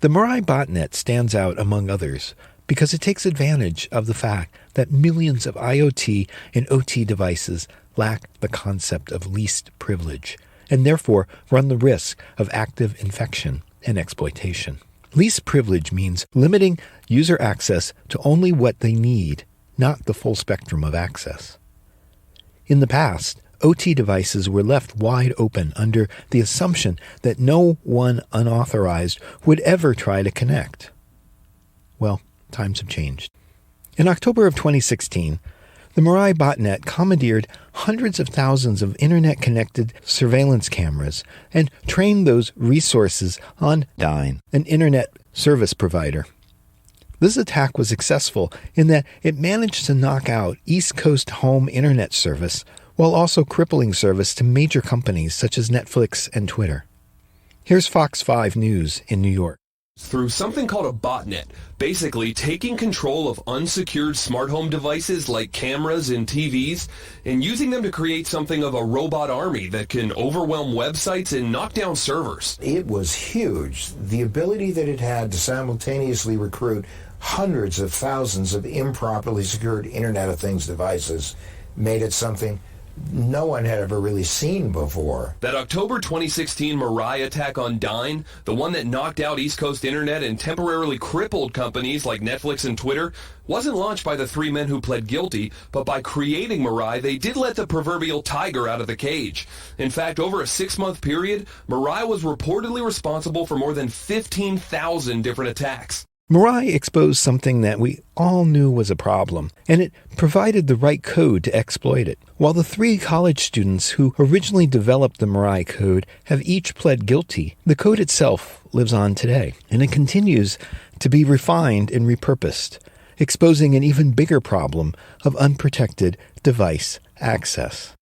The Mirai botnet stands out among others because it takes advantage of the fact that millions of IoT and OT devices lack the concept of least privilege and therefore run the risk of active infection and exploitation. Least privilege means limiting user access to only what they need, not the full spectrum of access. In the past, OT devices were left wide open under the assumption that no one unauthorized would ever try to connect. Well, times have changed. In October of 2016, the Mirai botnet commandeered hundreds of thousands of internet-connected surveillance cameras and trained those resources on Dyn, an internet service provider. This attack was successful in that it managed to knock out East Coast home internet service while also crippling service to major companies such as Netflix and Twitter. Here's Fox 5 News in New York. Through something called a botnet, basically taking control of unsecured smart home devices like cameras and TVs and using them to create something of a robot army that can overwhelm websites and knock down servers. It was huge. The ability that it had to simultaneously recruit hundreds of thousands of improperly secured Internet of Things devices made it something no one had ever really seen before. That October 2016 Mirai attack on Dyn, the one that knocked out East Coast Internet and temporarily crippled companies like Netflix and Twitter, wasn't launched by the three men who pled guilty, but by creating Mirai, they did let the proverbial tiger out of the cage. In fact, over a 6-month period, Mirai was reportedly responsible for more than 15,000 different attacks. Mirai exposed something that we all knew was a problem, and it provided the right code to exploit it. While the 3 college students who originally developed the Mirai code have each pled guilty, the code itself lives on today, and it continues to be refined and repurposed, exposing an even bigger problem of unprotected device access.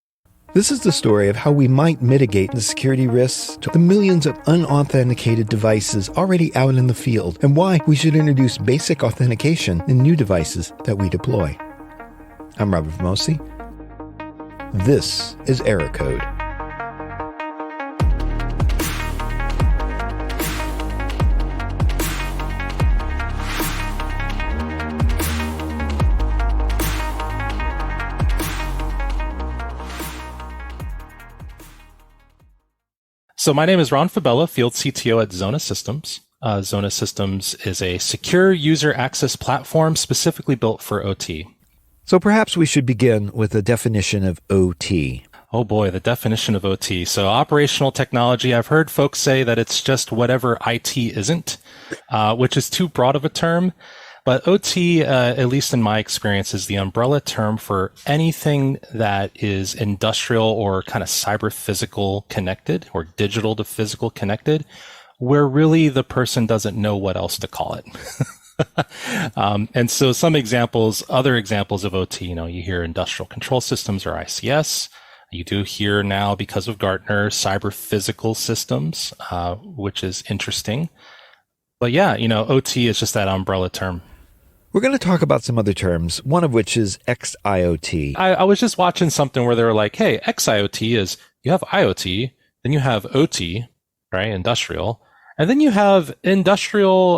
This is the story of how we might mitigate the security risks to the millions of unauthenticated devices already out in the field, and why we should introduce basic authentication in new devices that we deploy. I'm Robert Vamosi. This is Error Code. So my name is Ron Fabella, Field CTO at XONA Systems. XONA Systems is a secure user access platform specifically built for OT. So perhaps we should begin with a definition of OT. Oh boy, the definition of OT. So operational technology, I've heard folks say that it's just whatever IT isn't, which is too broad of a term. But OT, at least in my experience, is the umbrella term for anything that is industrial or kind of cyber physical connected or digital to physical connected, where really the person doesn't know what else to call it. And so some examples, other examples of OT, you hear industrial control systems or ICS. You do hear now, because of Gartner, cyber physical systems, which is interesting. But yeah, OT is just that umbrella term. We're going to talk about some other terms, one of which is XIoT. I was just watching something where they were like, hey, XIoT is you have IoT, then you have OT, right, industrial, and then you have industrial,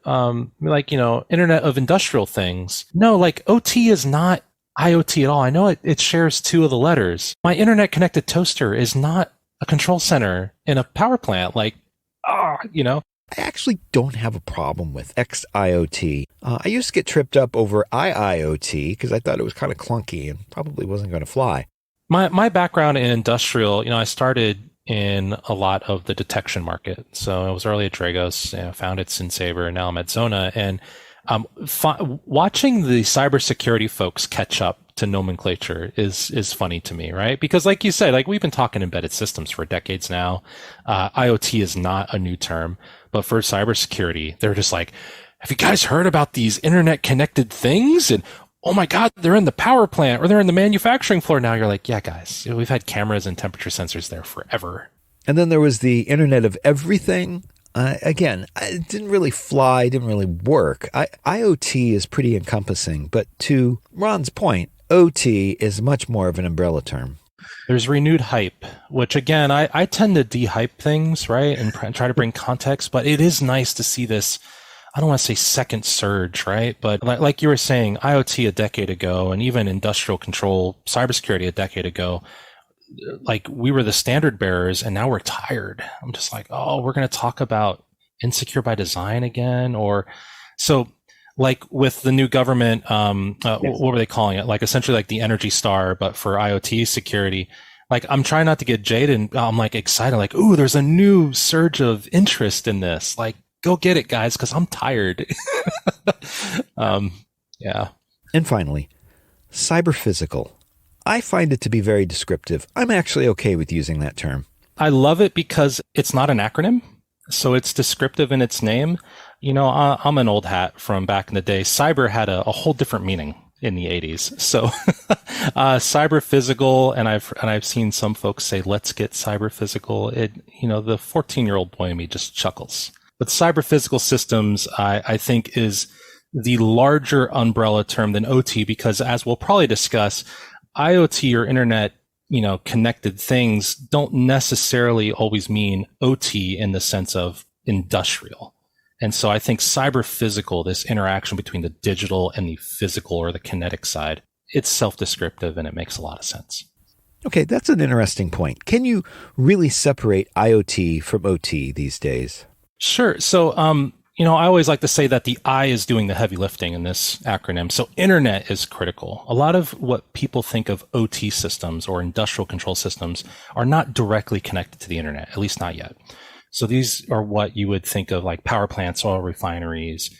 Internet of Industrial Things. No, like OT is not IoT at all. I know it shares 2 of the letters. My internet connected toaster is not a control center in a power plant. I actually don't have a problem with XIoT. I used to get tripped up over IIoT because I thought it was kind of clunky and probably wasn't going to fly. My background in industrial, I started in a lot of the detection market. So I was early at Dragos, founded SynSaber, and now I'm at XONA. And watching the cybersecurity folks catch up to nomenclature is funny to me, right? Because like you said, we've been talking embedded systems for decades now. IoT is not a new term, but for cybersecurity, they're just like, have you guys heard about these internet connected things? And oh my God, they're in the power plant or they're in the manufacturing floor now. You're like, yeah, guys, we've had cameras and temperature sensors there forever. And then there was the Internet of Everything. Again, it didn't really fly, didn't really work. IoT is pretty encompassing, but to Ron's point, OT is much more of an umbrella term. There's renewed hype, which again, I tend to de-hype things, right? And try to bring context, but it is nice to see this, I don't want to say second surge, right? But like you were saying, IoT a decade ago, and even industrial control, cybersecurity a decade ago, like we were the standard bearers, and now we're tired. I'm just like, oh, we're going to talk about insecure by design again? Or so like with the new government, what were they calling it? Like essentially like the Energy Star, but for IoT security. Like I'm trying not to get jaded, and I'm like excited, like, ooh, there's a new surge of interest in this. Like, go get it, guys, because I'm tired. Yeah. And finally, cyber-physical. I find it to be very descriptive. I'm actually okay with using that term. I love it because it's not an acronym, so it's descriptive in its name. You know, I'm an old hat from back in the day. Cyber had a whole different meaning in the 80s. So cyber physical, and I've seen some folks say, let's get cyber physical. It, you know, the 14-year-old boy in me just chuckles. But cyber physical systems, I think, is the larger umbrella term than OT, because as we'll probably discuss, IoT or internet, you know, connected things don't necessarily always mean OT in the sense of industrial. And so I think cyber physical, this interaction between the digital and the physical or the kinetic side, it's self-descriptive and it makes a lot of sense. Okay, that's an interesting point. Can you really separate IoT from OT these days? Sure. So, you know, I always like to say that the I is doing the heavy lifting in this acronym. So internet is critical. A lot of what people think of OT systems or industrial control systems are not directly connected to the internet, at least not yet. So these are what you would think of like power plants, oil refineries,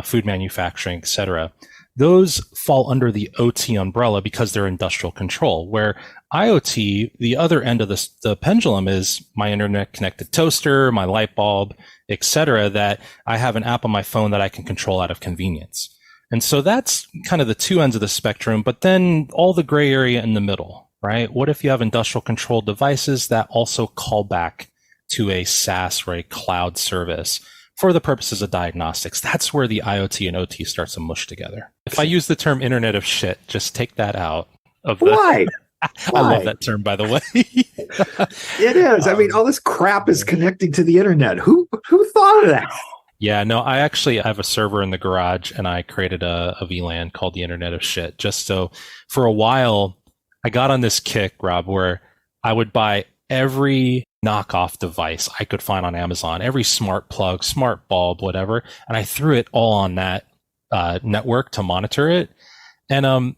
food manufacturing, et cetera. Those fall under the OT umbrella because they're industrial control, where IoT, the other end of the pendulum, is my internet connected toaster, my light bulb, et cetera, that I have an app on my phone that I can control out of convenience. And so that's kind of the two ends of the spectrum, but then all the gray area in the middle, right? What if you have industrial controlled devices that also call back to a SaaS or a cloud service for the purposes of diagnostics? That's where the IoT and OT starts to mush together. If I use the term Internet of Shit, just take that out of the... Why? I love that term, by the way. It is. I mean, all this crap is connecting to the internet. Who thought of that? Yeah, no, I have a server in the garage, and I created a VLAN called the Internet of Shit. Just so for a while, I got on this kick, Rob, where I would buy every knockoff device I could find on Amazon, every smart plug, smart bulb, whatever, and I threw it all on that network to monitor it. And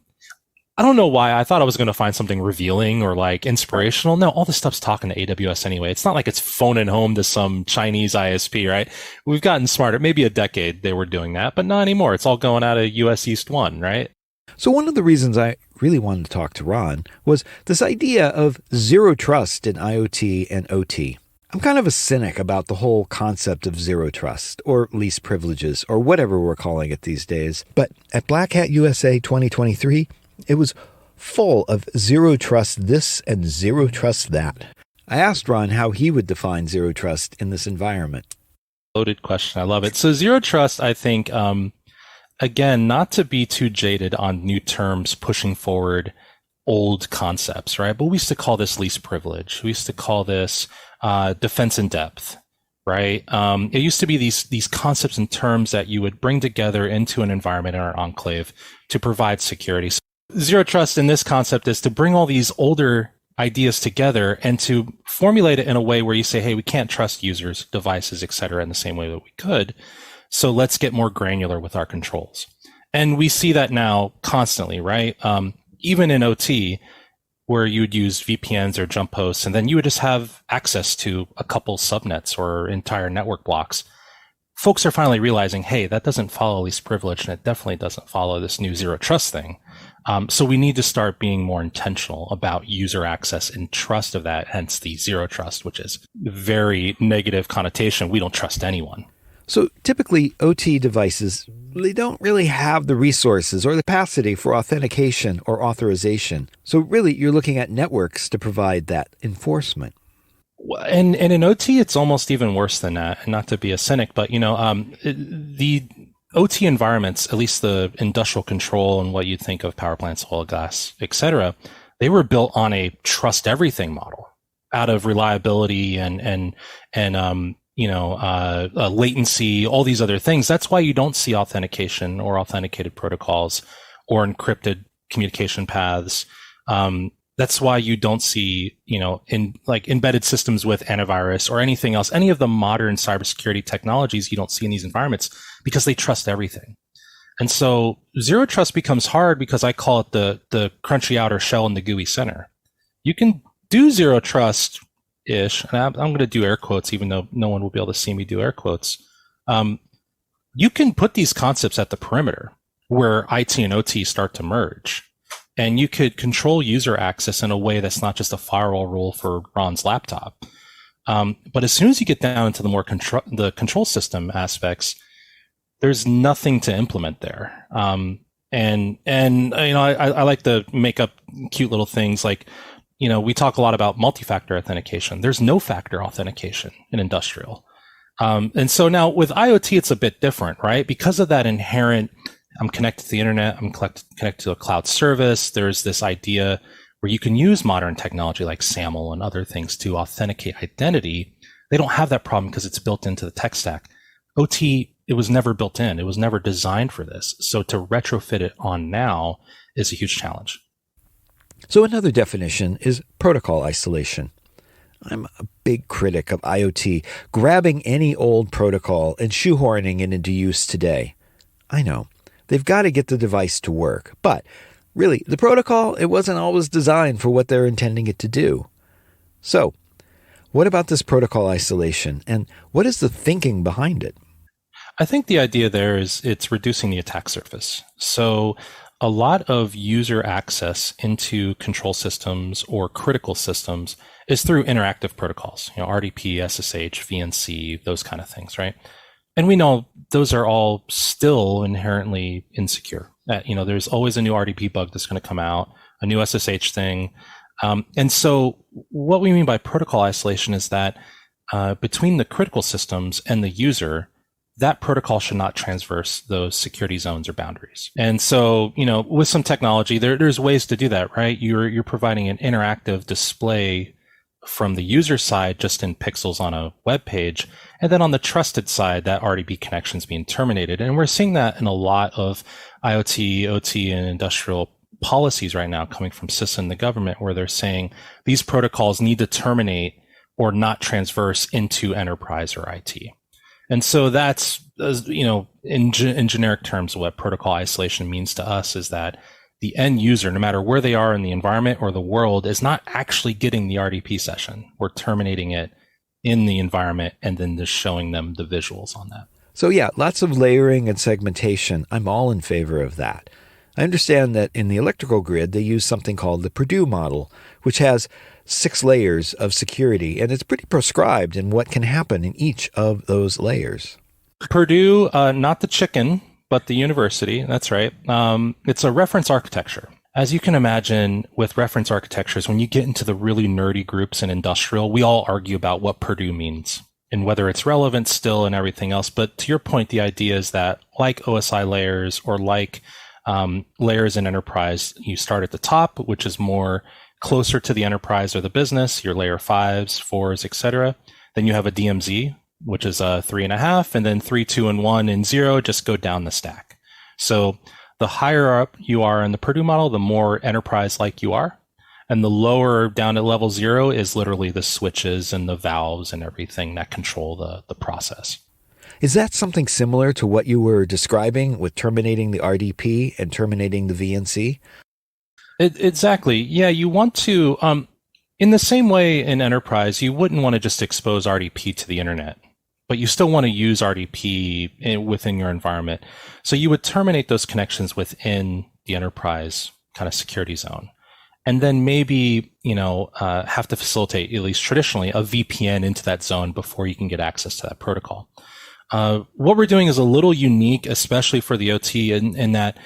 I don't know why. I thought I was going to find something revealing or like inspirational. No, all this stuff's talking to AWS anyway. It's not like it's phoning home to some Chinese ISP, right? We've gotten smarter. Maybe a decade they were doing that, but not anymore. It's all going out of US East 1, right? So one of the reasons I really wanted to talk to Ron was this idea of zero trust in IoT and OT. I'm kind of a cynic about the whole concept of zero trust or least privileges or whatever we're calling it these days. But at Black Hat USA 2023, it was full of zero trust this and zero trust that. I asked Ron how he would define zero trust in this environment. Loaded question. I love it. So zero trust, I think, again, not to be too jaded on new terms pushing forward old concepts, right? But we used to call this least privilege. We used to call this defense in depth, right? It used to be these concepts and terms that you would bring together into an environment or an enclave to provide security. So zero trust in this concept is to bring all these older ideas together and to formulate it in a way where you say, hey, we can't trust users, devices, et cetera, in the same way that we could. So let's get more granular with our controls. And we see that now constantly, right? Even in OT, where you would use VPNs or jump hosts, and then you would just have access to a couple subnets or entire network blocks. Folks are finally realizing, hey, that doesn't follow least privilege, and it definitely doesn't follow this new zero trust thing. So we need to start being more intentional about user access and trust of that, hence the zero trust, which is very negative connotation. We don't trust anyone. So typically OT devices, they don't really have the resources or the capacity for authentication or authorization. So really you're looking at networks to provide that enforcement. And in OT, it's almost even worse than that. And not to be a cynic, but the OT environments, at least the industrial control and what you think of power plants, oil, gas, et cetera, they were built on a trust everything model out of reliability and latency, all these other things. That's why you don't see authentication or authenticated protocols or encrypted communication paths. That's why you don't see, in like embedded systems with antivirus or anything else, any of the modern cybersecurity technologies you don't see in these environments because they trust everything. And so zero trust becomes hard because I call it the crunchy outer shell and the gooey center. You can do zero trust ish, and I'm going to do air quotes, even though no one will be able to see me do air quotes. You can put these concepts at the perimeter where IT and OT start to merge. And you could control user access in a way that's not just a firewall rule for Ron's laptop. But as soon as you get down into the more the control system aspects, there's nothing to implement there. I like to make up cute little things like, we talk a lot about multi-factor authentication. There's no factor authentication in industrial. And so now with IoT, it's a bit different, right? Because of that inherent, I'm connected to the internet, I'm connected to a cloud service. There's this idea where you can use modern technology like SAML and other things to authenticate identity. They don't have that problem because it's built into the tech stack. OT, it was never built in. It was never designed for this. So to retrofit it on now is a huge challenge. So another definition is protocol isolation. I'm a big critic of IoT grabbing any old protocol and shoehorning it into use today. I know. They've got to get the device to work. But really, the protocol, it wasn't always designed for what they're intending it to do. So, what about this protocol isolation, and what is the thinking behind it? I think the idea there is it's reducing the attack surface. So a lot of user access into control systems or critical systems is through interactive protocols, RDP, SSH, VNC, those kind of things, right? And we know those are all still inherently insecure. There's always a new RDP bug that's going to come out, a new SSH thing. And so what we mean by protocol isolation is that between the critical systems and the user, that protocol should not transverse those security zones or boundaries. And so, with some technology, there's ways to do that, right? You're providing an interactive display from the user side just in pixels on a web page. And then on the trusted side, that RDP connection is being terminated. And we're seeing that in a lot of IoT, OT, and industrial policies right now coming from CISA and the government, where they're saying these protocols need to terminate or not transverse into enterprise or IT. And so that's, in generic terms, what protocol isolation means to us is that the end user, no matter where they are in the environment or the world, is not actually getting the RDP session. We're terminating it in the environment and then just showing them the visuals on that. So yeah, lots of layering and segmentation. I'm all in favor of that. I understand that in the electrical grid, they use something called the Purdue model, which has 6 layers of security, and it's pretty prescribed in what can happen in each of those layers. Purdue, not the chicken, but the university. That's right. It's a reference architecture. As you can imagine, with reference architectures, when you get into the really nerdy groups in industrial, we all argue about what Purdue means and whether it's relevant still and everything else. But to your point, the idea is that like OSI layers or like layers in enterprise, you start at the top, which is more closer to the enterprise or the business, your layer 5s, 4s, etc. Then you have a DMZ, which is a 3.5, and then 3, 2, and 1, and 0 just go down the stack. So the higher up you are in the Purdue model, the more enterprise-like you are. And the lower down at level 0 is literally the switches and the valves and everything that control the process. Is that something similar to what you were describing with terminating the RDP and terminating the VNC? Exactly. Yeah, you want to, in the same way in enterprise, you wouldn't want to just expose RDP to the internet, but you still want to use RDP within your environment. So you would terminate those connections within the enterprise kind of security zone. And then maybe, have to facilitate, at least traditionally, a VPN into that zone before you can get access to that protocol. What we're doing is a little unique, especially for the OT, in that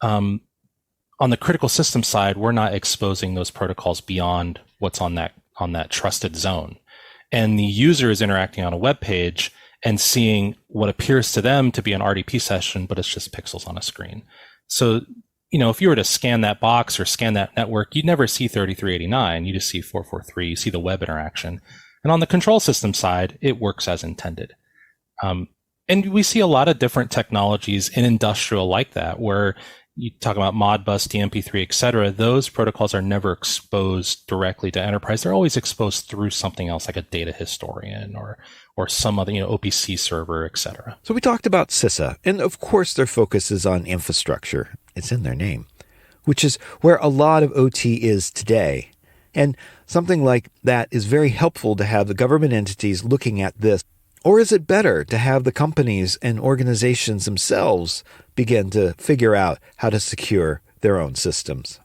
on the critical system side, we're not exposing those protocols beyond what's on that trusted zone. And the user is interacting on a web page and seeing what appears to them to be an RDP session, but it's just pixels on a screen. So if you were to scan that box or scan that network, you'd never see 3389. You just see 443. You see the web interaction. And on the control system side, it works as intended. And we see a lot of different technologies in industrial like that, where you talk about Modbus, DMP3, et cetera. Those protocols are never exposed directly to enterprise. They're always exposed through something else, like a data historian or some other, OPC server, et cetera. So we talked about CISA, and of course their focus is on infrastructure. It's in their name, which is where a lot of OT is today. And something like that is very helpful to have the government entities looking at this. Or is it better to have the companies and organizations themselves begin to figure out how to secure their own systems?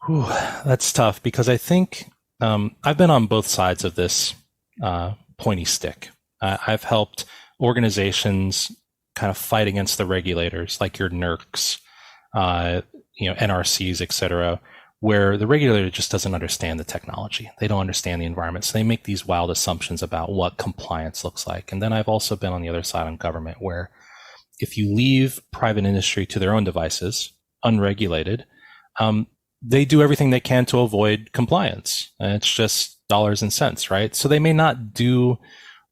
Whew, that's tough, because I think I've been on both sides of this pointy stick. I've helped organizations kind of fight against the regulators, like your NERCs, NRCs, et cetera, where the regulator just doesn't understand the technology. They don't understand the environment. So they make these wild assumptions about what compliance looks like. And then I've also been on the other side on government, where if you leave private industry to their own devices, unregulated, they do everything they can to avoid compliance. And it's just dollars and cents, right? So they may not do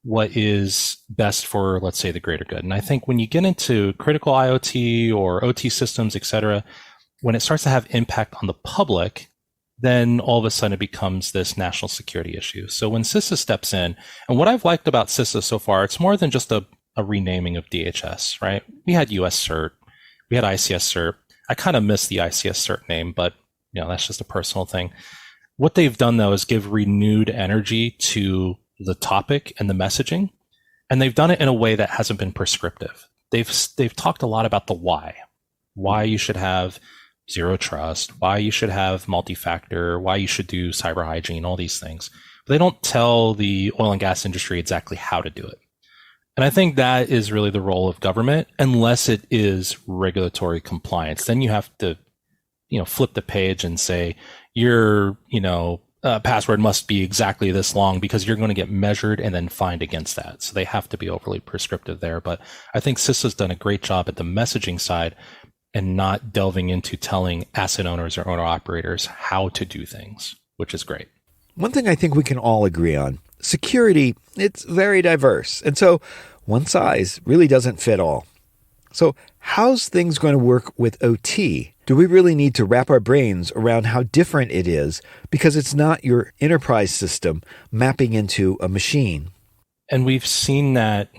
what is best for, let's say, the greater good. And I think when you get into critical IoT or OT systems, et cetera, when it starts to have impact on the public, then all of a sudden it becomes this national security issue. So when CISA steps in, and what I've liked about CISA so far, it's more than just a renaming of DHS, right? We had US CERT, we had ICS CERT. I kind of miss the ICS CERT name, but that's just a personal thing. What they've done, though, is give renewed energy to the topic and the messaging, and they've done it in a way that hasn't been prescriptive. They've talked a lot about the why you should have zero trust, why you should have multi-factor, why you should do cyber hygiene, all these things. But they don't tell the oil and gas industry exactly how to do it. And I think that is really the role of government, unless it is regulatory compliance. Then you have to, flip the page and say, your, password must be exactly this long, because you're going to get measured and then fined against that. So they have to be overly prescriptive there. But I think CISA's done a great job at the messaging side and not delving into telling asset owners or owner operators how to do things, which is great. One thing I think we can all agree on, security, it's very diverse. And so one size really doesn't fit all. So how's things going to work with OT? Do we really need to wrap our brains around how different it is, because it's not your enterprise system mapping into a machine? And we've seen that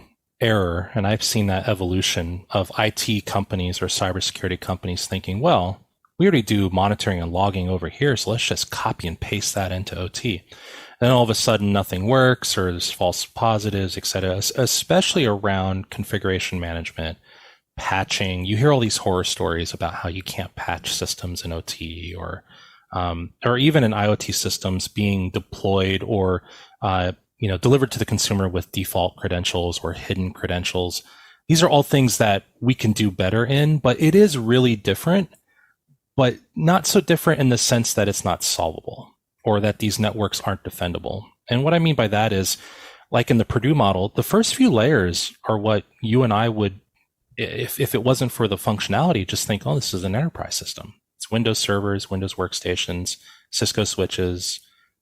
error, and I've seen that evolution of IT companies or cybersecurity companies thinking, well, we already do monitoring and logging over here, so let's just copy and paste that into OT. Then all of a sudden nothing works, or there's false positives, et cetera, especially around configuration management, patching. You hear all these horror stories about how you can't patch systems in OT, or even in IoT systems being deployed or delivered to the consumer with default credentials or hidden credentials. These are all things that we can do better in, but it is really different, but not so different in the sense that it's not solvable or that these networks aren't defendable. And what I mean by that is, like in the Purdue model, the first few layers are what you and I would, if it wasn't for the functionality, just think, oh, this is an enterprise system. It's Windows servers, Windows workstations, Cisco switches,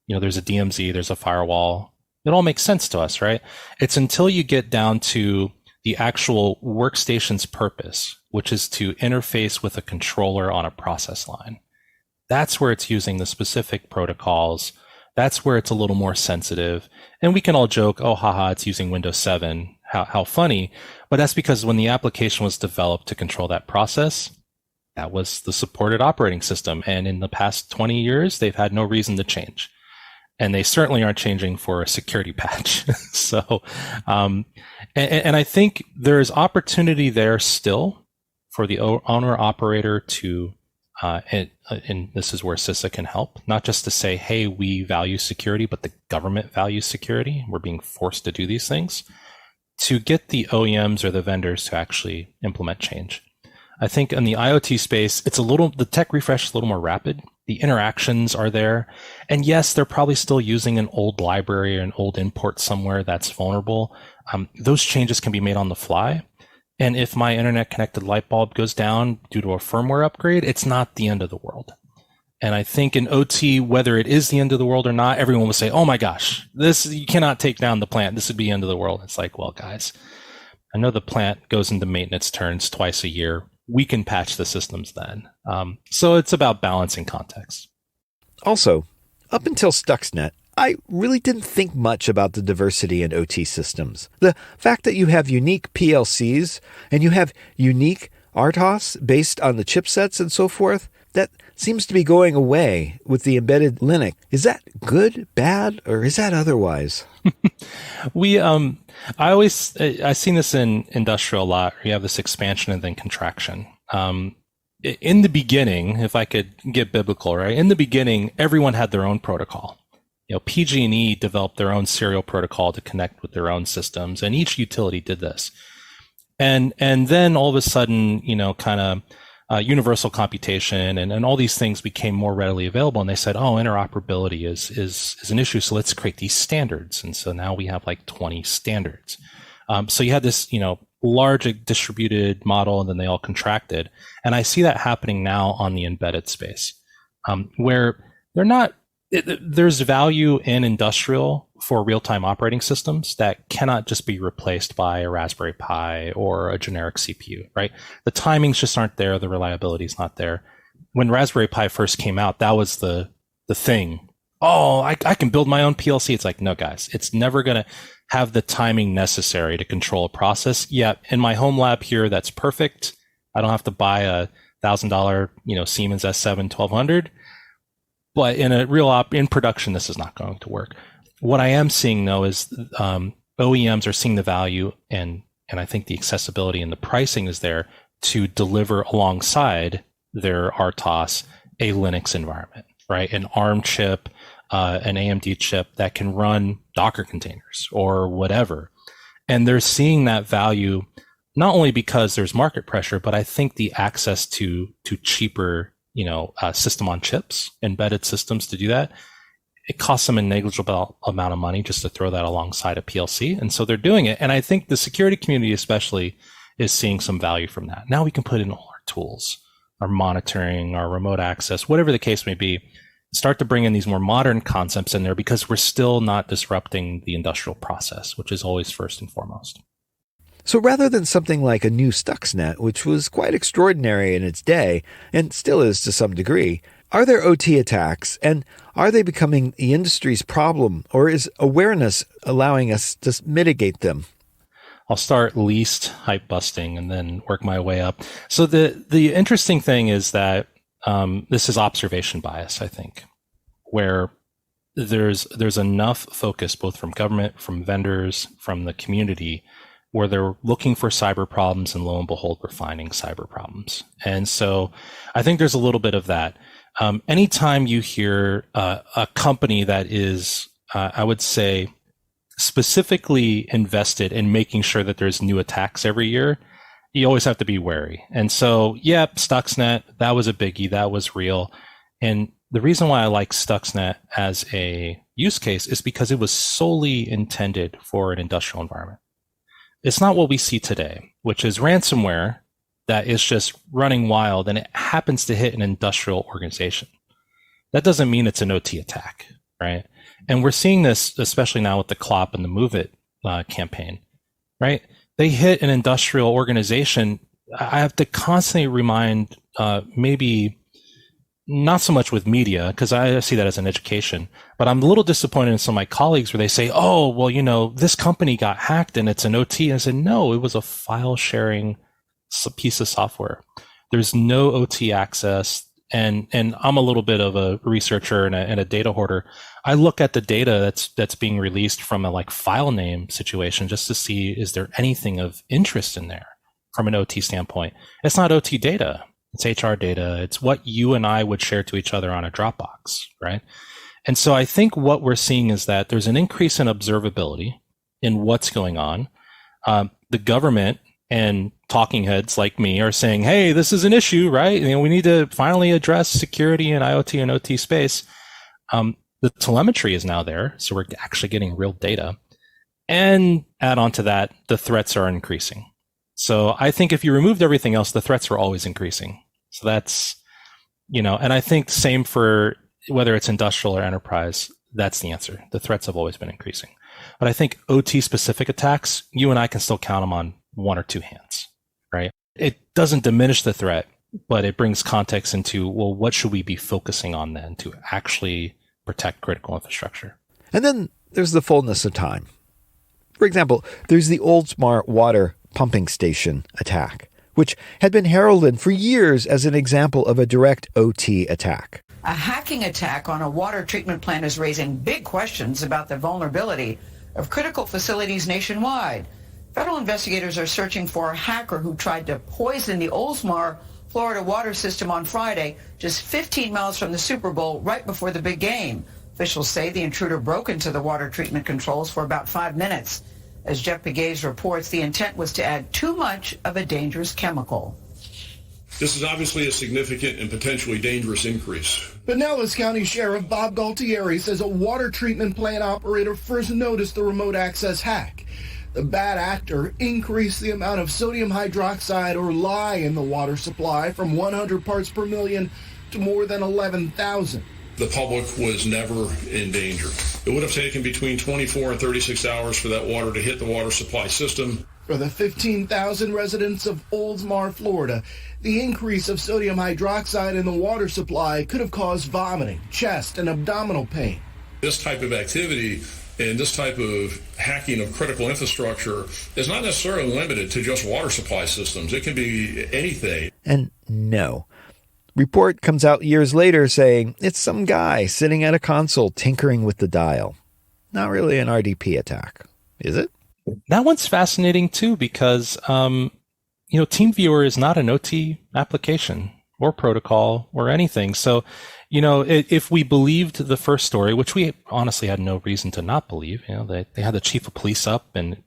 there's a DMZ, there's a firewall. It all makes sense to us, right? It's until you get down to the actual workstation's purpose, which is to interface with a controller on a process line. That's where it's using the specific protocols. That's where it's a little more sensitive. And we can all joke, oh, haha, it's using Windows 7. How funny. But that's because when the application was developed to control that process, that was the supported operating system. And in the past 20 years, they've had no reason to change. And they certainly aren't changing for a security patch. So, and I think there's opportunity there still for the owner operator to, and this is where CISA can help, not just to say, hey, we value security, but the government values security. We're being forced to do these things, to get the OEMs or the vendors to actually implement change. I think in the IoT space, the tech refresh is a little more rapid. The interactions are there. And yes, they're probably still using an old library or an old import somewhere that's vulnerable. Those changes can be made on the fly. And if my internet connected light bulb goes down due to a firmware upgrade, it's not the end of the world. And I think in OT, whether it is the end of the world or not, everyone will say, oh my gosh, you cannot take down the plant. This would be the end of the world. It's like, well, guys, I know the plant goes into maintenance turns twice a year. We can patch the systems then. So it's about balancing context. Also, up until Stuxnet, I really didn't think much about the diversity in OT systems. The fact that you have unique PLCs and you have unique RTOS based on the chipsets and so forth, that seems to be going away with the embedded Linux. Is that good, bad, or is that otherwise? I've seen this in industrial a lot. You have this expansion and then contraction. In the beginning, if I could get biblical, right? In the beginning, everyone had their own protocol. PG&E developed their own serial protocol to connect with their own systems, and each utility did this. And then all of a sudden, universal computation and all these things became more readily available, and they said, oh, interoperability is an issue, so let's create these standards. And so now we have like 20 standards. So you had this, large distributed model, and then they all contracted. And I see that happening now on the embedded space, where there's value in industrial for real-time operating systems that cannot just be replaced by a Raspberry Pi or a generic CPU, right? The timings just aren't there. The reliability is not there. When Raspberry Pi first came out, that was the thing. Oh, I can build my own PLC. It's like, no, guys, it's never going to have the timing necessary to control a process. Yeah, in my home lab here, that's perfect. I don't have to buy a $1,000, Siemens S7 1200. But in production, this is not going to work. What I am seeing, though, is OEMs are seeing the value, and I think the accessibility and the pricing is there to deliver alongside their RTOS a Linux environment, right? An ARM chip, an AMD chip that can run Docker containers or whatever. And they're seeing that value not only because there's market pressure, but I think the access to cheaper system on chips, embedded systems to do that, it costs them a negligible amount of money just to throw that alongside a PLC. And so they're doing it. And I think the security community especially is seeing some value from that. Now we can put in all our tools, our monitoring, our remote access, whatever the case may be, start to bring in these more modern concepts in there because we're still not disrupting the industrial process, which is always first and foremost. So rather than something like a new Stuxnet, which was quite extraordinary in its day, and still is to some degree, are there OT attacks, and are they becoming the industry's problem, or is awareness allowing us to mitigate them? I'll start least hype busting and then work my way up. So the interesting thing is that this is observation bias, I think, where there's enough focus both from government, from vendors, from the community, where they're looking for cyber problems, and lo and behold, we're finding cyber problems. And so I think there's a little bit of that. Anytime you hear a company that is, I would say, specifically invested in making sure that there's new attacks every year, you always have to be wary. And so, yeah, Stuxnet, that was a biggie. That was real. And the reason why I like Stuxnet as a use case is because it was solely intended for an industrial environment. It's not what we see today, which is ransomware that is just running wild and it happens to hit an industrial organization. That doesn't mean it's an OT attack, right? And we're seeing this, especially now with the CLOP and the Move It campaign, right? They hit an industrial organization. I have to constantly remind, maybe not so much with media, because I see that as an education, but I'm a little disappointed in some of my colleagues where they say, oh, well, this company got hacked and it's an OT. And I said, no, it was a file sharing piece of software. There's no OT access. And I'm a little bit of a researcher and a data hoarder. I look at the data that's being released from a file name situation just to see, is there anything of interest in there from an OT standpoint? It's not OT data. It's HR data. It's what you and I would share to each other on a Dropbox, right? And so I think what we're seeing is that there's an increase in observability in what's going on. The government and talking heads like me are saying, hey, this is an issue, right? We need to finally address security in IoT and OT space. The telemetry is now there, so we're actually getting real data. And add on to that, the threats are increasing. So I think if you removed everything else, the threats were always increasing. So that's, and I think same for whether it's industrial or enterprise, that's the answer. The threats have always been increasing. But I think OT specific attacks, you and I can still count them on one or two hands, right? It doesn't diminish the threat, but it brings context into, well, what should we be focusing on then to actually protect critical infrastructure? And then there's the fullness of time. For example, there's the Oldsmar water pumping station attack, which had been heralded for years as an example of a direct OT attack. A hacking attack on a water treatment plant is raising big questions about the vulnerability of critical facilities nationwide. Federal investigators are searching for a hacker who tried to poison the Oldsmar, Florida water system on Friday, just 15 miles from the Super Bowl, right before the big game. Officials say the intruder broke into the water treatment controls for about 5 minutes. As Jeff Pegues reports, the intent was to add too much of a dangerous chemical. This is obviously a significant and potentially dangerous increase. Pinellas County Sheriff Bob Galtieri says a water treatment plant operator first noticed the remote access hack. The bad actor increased the amount of sodium hydroxide or lye in the water supply from 100 parts per million to more than 11,000. The public was never in danger. It would have taken between 24 and 36 hours for that water to hit the water supply system. For the 15,000 residents of Oldsmar, Florida, the increase of sodium hydroxide in the water supply could have caused vomiting, chest, and abdominal pain. This type of activity and this type of hacking of critical infrastructure is not necessarily limited to just water supply systems. It can be anything. And no. Report comes out years later saying it's some guy sitting at a console tinkering with the dial. Not really an RDP attack, is it? That one's fascinating too because, TeamViewer is not an OT application or protocol or anything. So, if we believed the first story, which we honestly had no reason to not believe, they had the chief of police up, and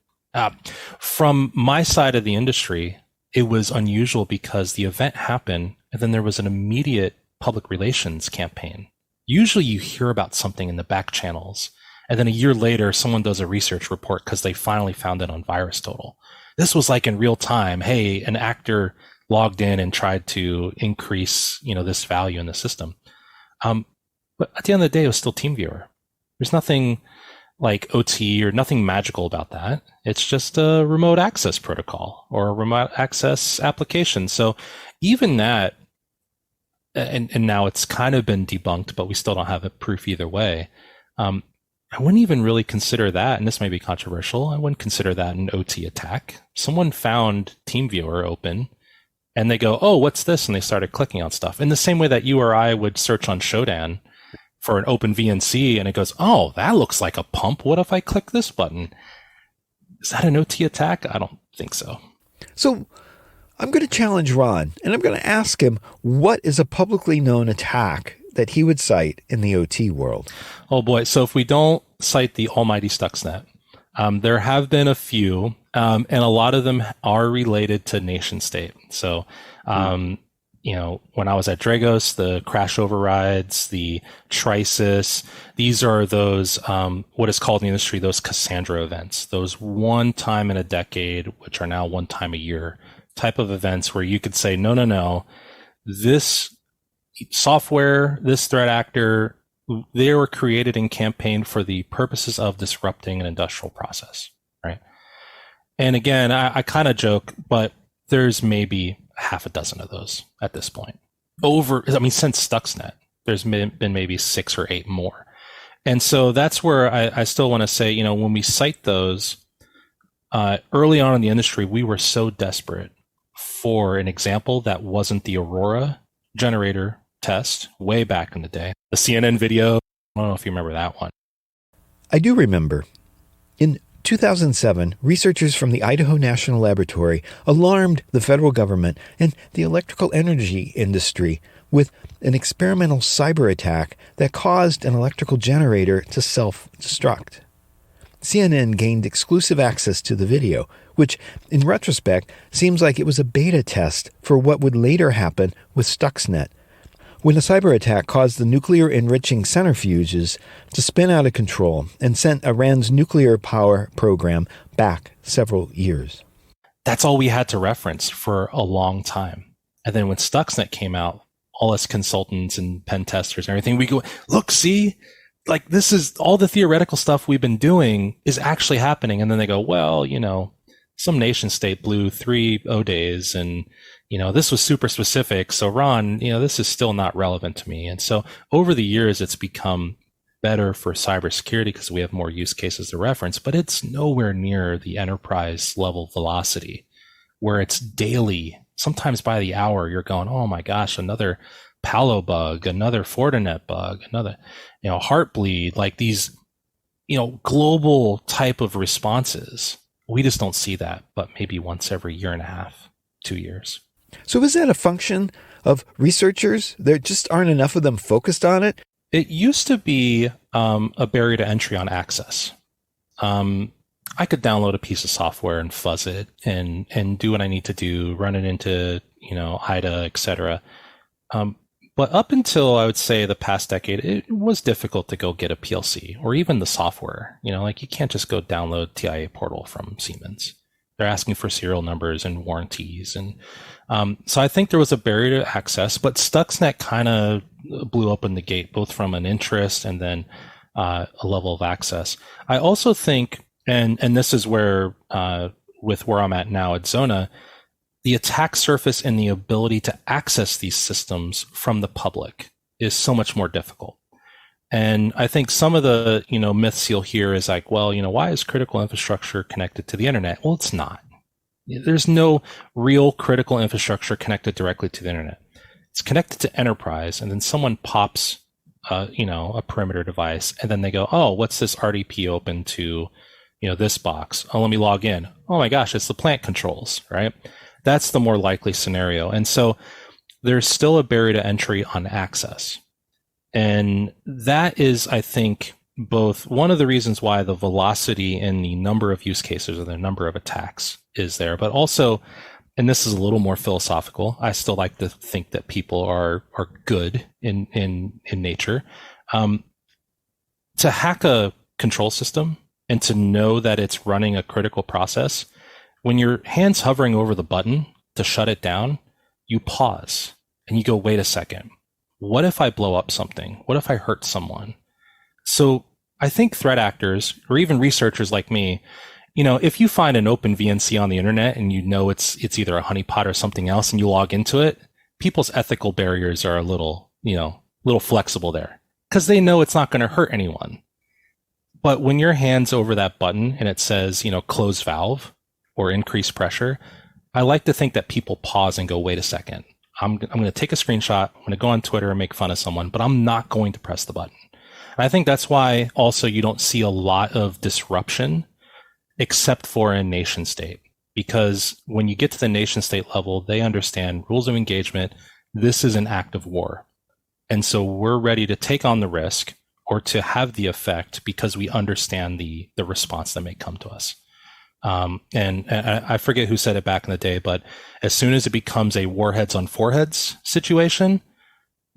from my side of the industry, it was unusual because the event happened and then there was an immediate public relations campaign. Usually you hear about something in the back channels, and then a year later, someone does a research report because they finally found it on VirusTotal. This was like in real time. Hey, an actor logged in and tried to increase, this value in the system. But at the end of the day, it was still TeamViewer. There's nothing like OT or nothing magical about that. It's just a remote access protocol or a remote access application. So even that, and now it's kind of been debunked, but we still don't have a proof either way. I wouldn't even really consider that, and this may be controversial, I wouldn't consider that an OT attack. Someone found TeamViewer open, and they go, oh, what's this? And they started clicking on stuff. In the same way that you or I would search on Shodan for an open VNC, and it goes, oh, that looks like a pump. What if I click this button? Is that an OT attack? I don't think so. So I'm going to challenge Ron, and I'm going to ask him what is a publicly known attack that he would cite in the OT world. Oh boy. So if we don't cite the almighty Stuxnet, there have been a few, and a lot of them are related to nation state. So, when I was at Dragos, the crash overrides, the Trisis, these are those, what is called in the industry, those Cassandra events, those one time in a decade, which are now one time a year type of events where you could say, no, this software, this threat actor, they were created and campaigned for the purposes of disrupting an industrial process, right? And again, I kind of joke, but there's maybe half a dozen of those at this point. Since Stuxnet, there's been maybe 6 or 8 more. And so that's where I still want to say, when we cite those, early on in the industry, we were so desperate for an example that wasn't the Aurora generator test way back in the day. The CNN video, I don't know if you remember that one. I do remember. In 2007, researchers from the Idaho National Laboratory alarmed the federal government and the electrical energy industry with an experimental cyber attack that caused an electrical generator to self-destruct. CNN gained exclusive access to the video, which, in retrospect, seems like it was a beta test for what would later happen with Stuxnet, when a cyber attack caused the nuclear enriching centrifuges to spin out of control and sent Iran's nuclear power program back several years. that's all we had to reference for a long time. And then when Stuxnet came out, all us consultants and pen testers and everything, we go, look, see, like this is all the theoretical stuff we've been doing is actually happening. And then they go, well, some nation state blew 3 O-days and, this was super specific. So Ron, this is still not relevant to me. And so over the years, it's become better for cybersecurity because we have more use cases to reference, but it's nowhere near the enterprise level velocity where it's daily. Sometimes by the hour, you're going, oh my gosh, another Palo bug, another Fortinet bug, another, Heartbleed, like these, global type of responses. We just don't see that, but maybe once every year and a half, 2 years. So is that a function of researchers? There just aren't enough of them focused on it? It used to be a barrier to entry on access. I could download a piece of software and fuzz it and do what I need to do, run it into, IDA, et cetera. But up until I would say the past decade, it was difficult to go get a PLC or even the software. Like you can't just go download TIA Portal from Siemens. They're asking for serial numbers and warranties. And so I think there was a barrier to access, but Stuxnet kind of blew open the gate, both from an interest and then a level of access. I also think, and this is where, with where I'm at now at XONA, the attack surface and the ability to access these systems from the public is so much more difficult. And I think some of the, myths you'll hear is like, well, why is critical infrastructure connected to the internet? Well, it's not. There's no real critical infrastructure connected directly to the internet. It's connected to enterprise, and then someone pops, a perimeter device, and then they go, oh, what's this RDP open to, this box? Oh, let me log in. Oh my gosh, it's the plant controls, right? That's the more likely scenario. And so there's still a barrier to entry on access. And that is, I think, both one of the reasons why the velocity in the number of use cases or the number of attacks is there, but also, and this is a little more philosophical, I still like to think that people are good in nature. To hack a control system and to know that it's running a critical process, when your hand's hovering over the button to shut it down, you pause and you go, wait a second. What if I blow up something? What if I hurt someone? So I think threat actors or even researchers like me, if you find an open VNC on the internet and it's either a honeypot or something else and you log into it, people's ethical barriers are a little flexible there because they know it's not going to hurt anyone. But when your hand's over that button and it says, close valve or increase pressure, I like to think that people pause and go, wait a second. I'm going to take a screenshot. I'm going to go on Twitter and make fun of someone, but I'm not going to press the button. And I think that's why also you don't see a lot of disruption except for in nation state, because when you get to the nation state level, they understand rules of engagement. This is an act of war. And so we're ready to take on the risk or to have the effect because we understand the response that may come to us. And I forget who said it back in the day, but as soon as it becomes a warheads on foreheads situation,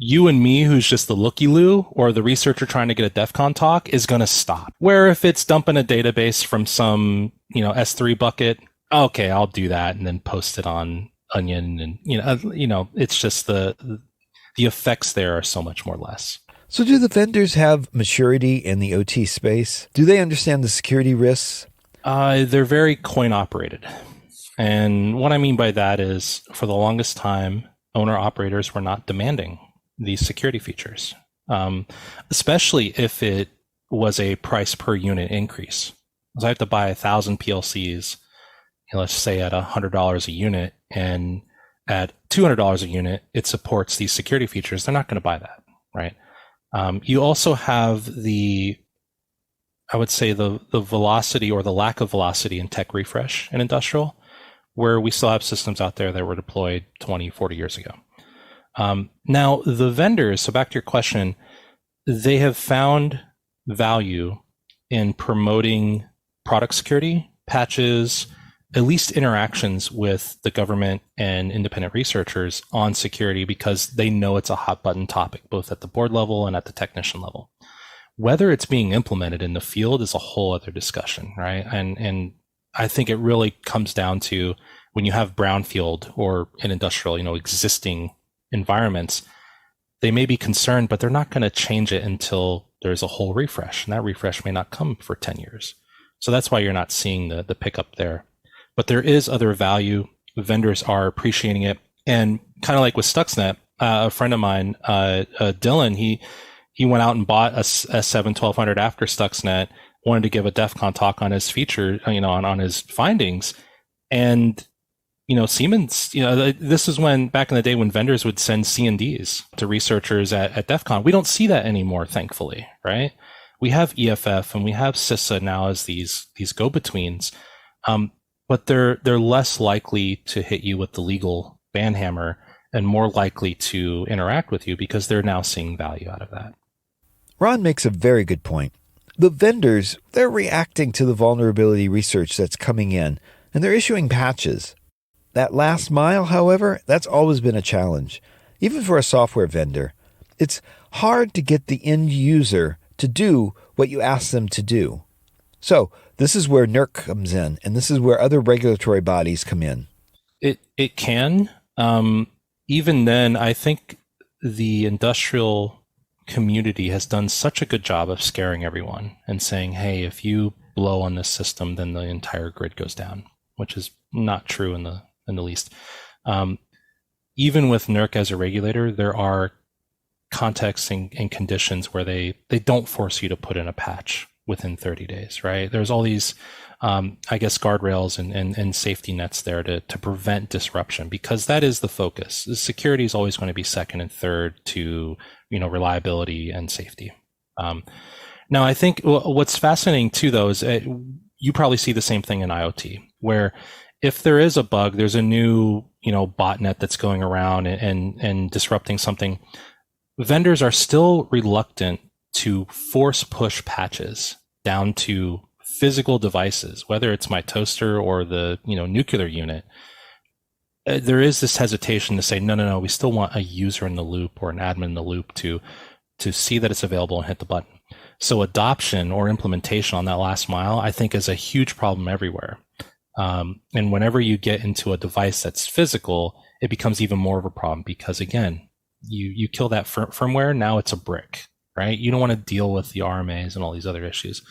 you and me, who's just the looky-loo or the researcher trying to get a DEF CON talk, is going to stop. Where if it's dumping a database from some, S3 bucket, okay, I'll do that and then post it on Onion. And, it's just the effects there are so much more less. So do the vendors have maturity in the OT space? Do they understand the security risks? They're very coin operated. And what I mean by that is for the longest time, owner operators were not demanding these security features, especially if it was a price per unit increase. So I have to buy 1,000 PLCs, let's say at $100 a unit, and at $200 a unit, it supports these security features. They're not going to buy that, right? You also have I would say the velocity or the lack of velocity in tech refresh in industrial, where we still have systems out there that were deployed 20, 40 years ago. Now, the vendors, so back to your question, they have found value in promoting product security, patches, at least interactions with the government and independent researchers on security because they know it's a hot button topic, both at the board level and at the technician level. Whether it's being implemented in the field is a whole other discussion, right? And I think it really comes down to when you have brownfield or in industrial, existing environments, they may be concerned, but they're not going to change it until there's a whole refresh, and that refresh may not come for 10 years. So that's why you're not seeing the pickup there. But there is other value. Vendors are appreciating it. And kind of like with Stuxnet, a friend of mine, Dylan, he went out and bought a S7 1200 after Stuxnet, wanted to give a DEF CON talk on his feature, on his findings. And, Siemens, this is when, back in the day when vendors would send C&Ds to researchers at DEF CON. We don't see that anymore, thankfully, right? We have EFF and we have CISA now as these go-betweens. But they're less likely to hit you with the legal ban hammer and more likely to interact with you because they're now seeing value out of that. Ron makes a very good point. The vendors, they're reacting to the vulnerability research that's coming in, and they're issuing patches. That last mile, however, that's always been a challenge. Even for a software vendor, it's hard to get the end user to do what you ask them to do. So this is where NERC comes in, and this is where other regulatory bodies come in. It can. Even then, I think the industrial community has done such a good job of scaring everyone and saying, hey, if you blow on this system, then the entire grid goes down, which is not true in the least. Even with NERC as a regulator, there are contexts and conditions where they don't force you to put in a patch within 30 days, right? There's all these, guardrails and safety nets there to prevent disruption, because that is the focus. The security is always going to be second and third to, reliability and safety. Now, I think what's fascinating too, though, is you probably see the same thing in IoT, where if there is a bug, there's a new, botnet that's going around and disrupting something. Vendors are still reluctant to force push patches down to physical devices, whether it's my toaster or the nuclear unit. There is this hesitation to say, no, we still want a user in the loop or an admin in the loop to see that it's available and hit the button. So adoption or implementation on that last mile, I think, is a huge problem everywhere. And whenever you get into a device that's physical, it becomes even more of a problem because, again, you kill that firmware, now it's a brick, right? You don't want to deal with the RMAs and all these other issues.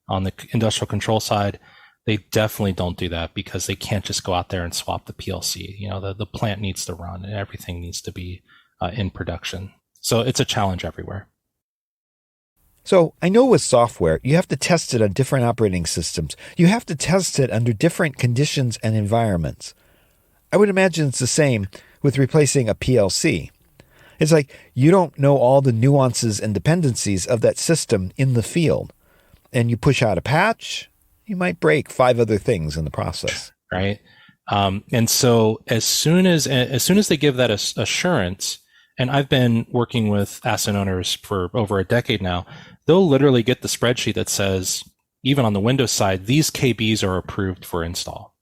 On the industrial control side, they definitely don't do that because they can't just go out there and swap the PLC. The plant needs to run and everything needs to be in production. So it's a challenge everywhere. So I know with software, you have to test it on different operating systems. You have to test it under different conditions and environments. I would imagine it's the same with replacing a PLC. It's like you don't know all the nuances and dependencies of that system in the field. And you push out a patch, you might break 5 other things in the process. Right. And so as soon as they give that assurance, and I've been working with asset owners for over a decade now, they'll literally get the spreadsheet that says, even on the Windows side, these KBs are approved for install,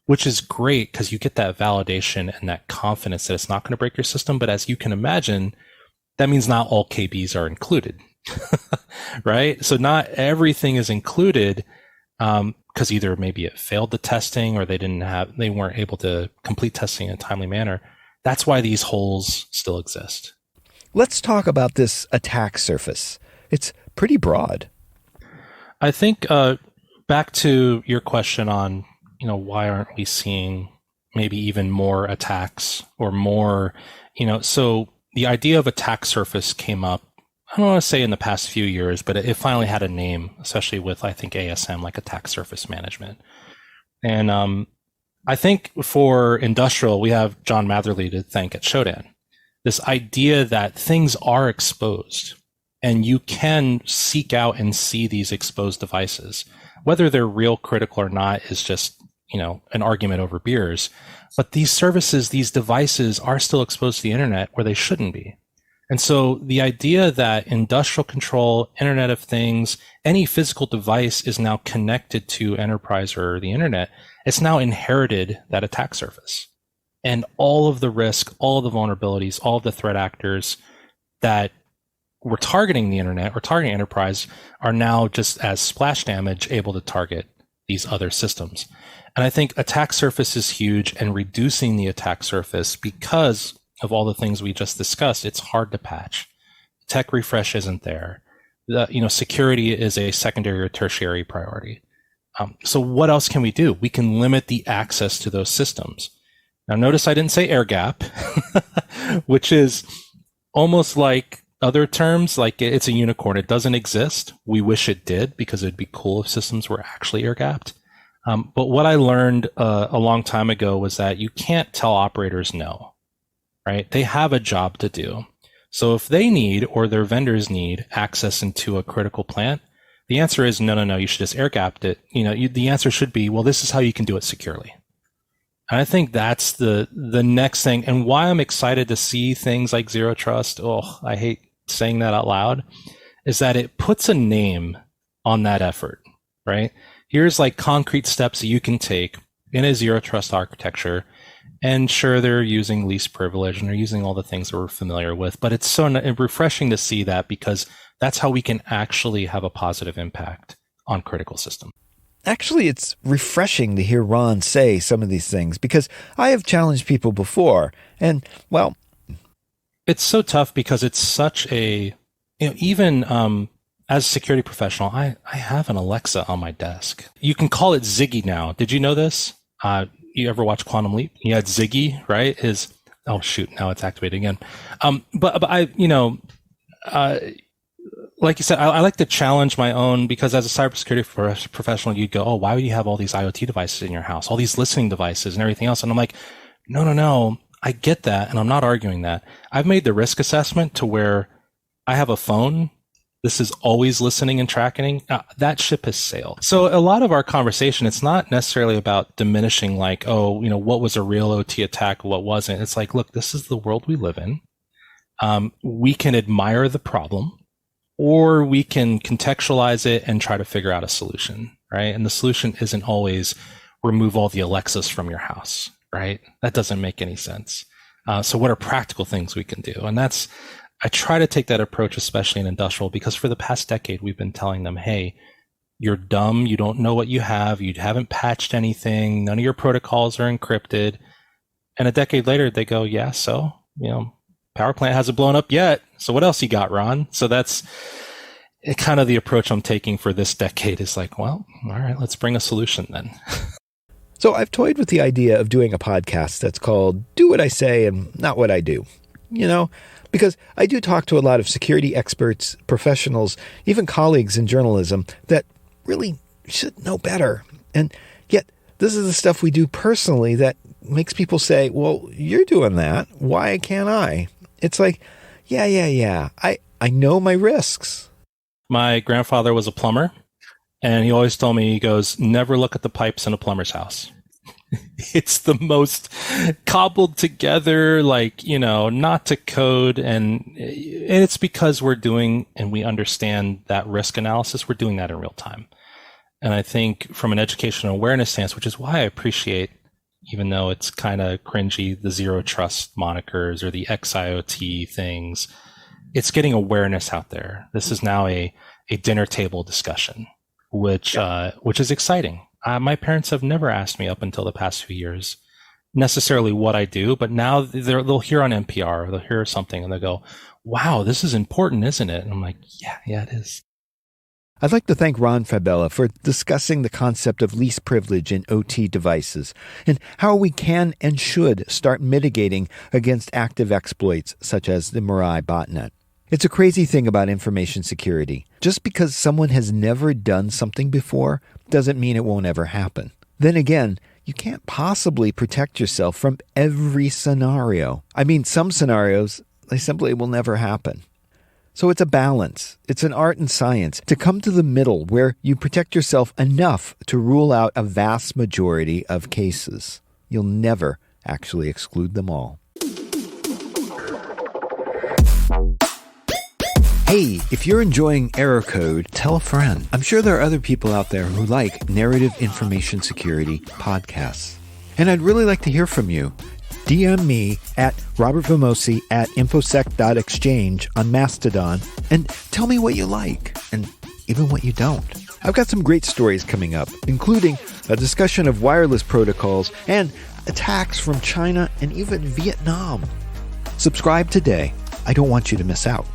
which is great because you get that validation and that confidence that it's not going to break your system. But as you can imagine, that means not all KBs are included, right? So not everything is included because either maybe it failed the testing or they weren't able to complete testing in a timely manner. That's why these holes still exist. Let's talk about this attack surface. It's pretty broad. I think back to your question on, why aren't we seeing maybe even more attacks or more, so the idea of attack surface came up, I don't want to say in the past few years, but it finally had a name, especially with, I think, ASM, like attack surface management. And I think for industrial, we have John Matherly to thank at Shodan. This idea that things are exposed and you can seek out and see these exposed devices. Whether they're real critical or not is just, an argument over beers. But these services, these devices are still exposed to the internet where they shouldn't be. And so the idea that industrial control, Internet of Things, any physical device is now connected to enterprise or the internet, it's now inherited that attack surface. And all of the risk, all of the vulnerabilities, all of the threat actors that were targeting the internet or targeting enterprise are now just as splash damage able to target these other systems. And I think attack surface is huge, and reducing the attack surface, because of all the things we just discussed, it's hard to patch. Tech refresh isn't there. Security is a secondary or tertiary priority. So what else can we do? We can limit the access to those systems. Now, notice I didn't say air gap, which is almost like other terms, like it's a unicorn. It doesn't exist. We wish it did, because it'd be cool if systems were actually air gapped. But what I learned a long time ago was that you can't tell operators no, right? They have a job to do. So if they need, or their vendors need, access into a critical plant, the answer is no, you should just air gap it. The answer should be, well, this is how you can do it securely. And I think that's the next thing, and why I'm excited to see things like Zero Trust. Oh, I hate saying that out loud, is that it puts a name on that effort, right? Here's like concrete steps that you can take in a Zero Trust architecture. And sure, they're using least privilege and they're using all the things that we're familiar with, but it's so refreshing to see that, because that's how we can actually have a positive impact on critical systems. Actually, it's refreshing to hear Ron say some of these things, because I have challenged people before, and, well... It's so tough, because it's such a... even as a security professional, I have an Alexa on my desk. You can call it Ziggy now. Did you know this? You ever watch Quantum Leap? He had Ziggy, right? Oh, shoot, now it's activated again. But I, like you said, I like to challenge my own, because as a cybersecurity professional, you'd go, oh, why would you have all these IoT devices in your house, all these listening devices and everything else? And I'm like, no, I get that, and I'm not arguing that. I've made the risk assessment to where I have a phone. This is always listening and tracking. That ship has sailed. So a lot of our conversation, it's not necessarily about diminishing like, what was a real OT attack, what wasn't. It's like, look, this is the world we live in. We can admire the problem, or we can contextualize it and try to figure out a solution, right? And the solution isn't always remove all the Alexas from your house, right? That doesn't make any sense. So what are practical things we can do? And I try to take that approach, especially in industrial, because for the past decade, we've been telling them, hey, you're dumb. You don't know what you have. You haven't patched anything. None of your protocols are encrypted. And a decade later, they go, yeah, so, power plant hasn't blown up yet. So what else you got, Ron? So that's kind of the approach I'm taking for this decade, is like, well, all right, let's bring a solution then. So I've toyed with the idea of doing a podcast that's called Do What I Say and Not What I Do. Because I do talk to a lot of security experts, professionals, even colleagues in journalism that really should know better. And yet this is the stuff we do personally that makes people say, well, you're doing that. Why can't I? It's like, yeah. I know my risks. My grandfather was a plumber, and he always told me, he goes, never look at the pipes in a plumber's house. It's the most cobbled together, not to code. And it's because we're doing, and we understand that risk analysis, we're doing that in real time. And I think from an educational awareness stance, which is why I appreciate, even though it's kind of cringy, the Zero Trust monikers or the XIoT things, it's getting awareness out there. This is now a dinner table discussion, which is exciting. My parents have never asked me up until the past few years necessarily what I do, but now they'll hear on NPR, they'll hear something and they'll go, wow, this is important, isn't it? And I'm like, yeah, it is. I'd like to thank Ron Fabella for discussing the concept of least privilege in OT devices and how we can and should start mitigating against active exploits such as the Mirai botnet. It's a crazy thing about information security. Just because someone has never done something before doesn't mean it won't ever happen. Then again, you can't possibly protect yourself from every scenario. I mean, some scenarios, they simply will never happen. So it's a balance. It's an art and science to come to the middle where you protect yourself enough to rule out a vast majority of cases. You'll never actually exclude them all. Hey, if you're enjoying Error Code, tell a friend. I'm sure there are other people out there who like narrative information security podcasts. And I'd really like to hear from you. DM me at robertvamosi at infosec.exchange on Mastodon and tell me what you like and even what you don't. I've got some great stories coming up, including a discussion of wireless protocols and attacks from China and even Vietnam. Subscribe today. I don't want you to miss out.